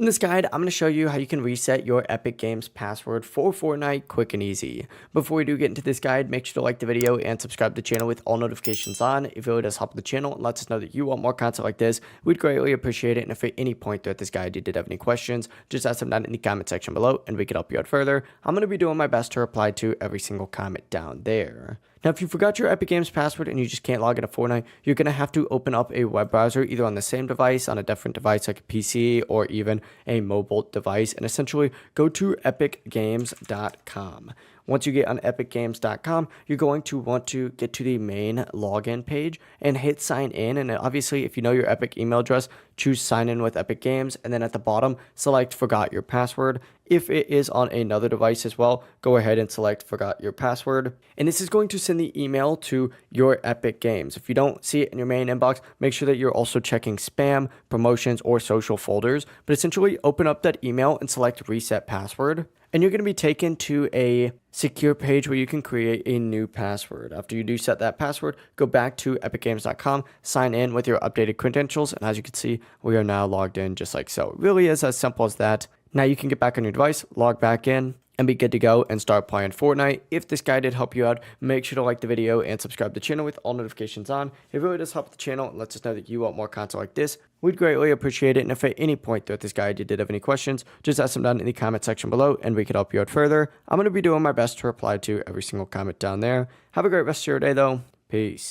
In this guide, I'm going to show you how you can reset your Epic Games password for Fortnite quick and easy. Before we do get into this guide, make sure to like the video and subscribe to the channel with all notifications on. It really does help the channel and lets us know that you want more content like this. We'd greatly appreciate it. And if at any point throughout this guide you did have any questions, just ask them down in the comment section below and we can help you out further. I'm going to be doing my best to reply to every single comment down there. Now, if you forgot your Epic Games password and you just can't log into Fortnite, you're going to have to open up a web browser either on the same device, on a different device like a PC, or even a mobile device, and essentially go to epicgames.com. Once you get on epicgames.com, you're going to want to get to the main login page and hit sign in. And obviously, if you know your Epic email address, choose sign in with Epic Games. And then at the bottom, select forgot your password. If it is on another device as well, go ahead and select forgot your password. And this is going to send the email to your Epic Games. If you don't see it in your main inbox, make sure that you're also checking spam, promotions, or social folders. But essentially, open up that email and select reset password. And you're going to be taken to a secure page where you can create a new password. After you do set that password, go back to epicgames.com, sign in with your updated credentials, and as you can see, we are now logged in just like so. It really is as simple as that. Now you can get back on your device, log back in, and be good to go and start playing Fortnite. If this guide did help you out, make sure to like the video and subscribe to the channel with all notifications on. It really does help the channel and lets us know that you want more content like this. We'd greatly appreciate it. And if at any point throughout this guide you did have any questions, just ask them down in the comment section below and we could help you out further. I'm going to be doing my best to reply to every single comment down there. Have a great rest of your day though. Peace.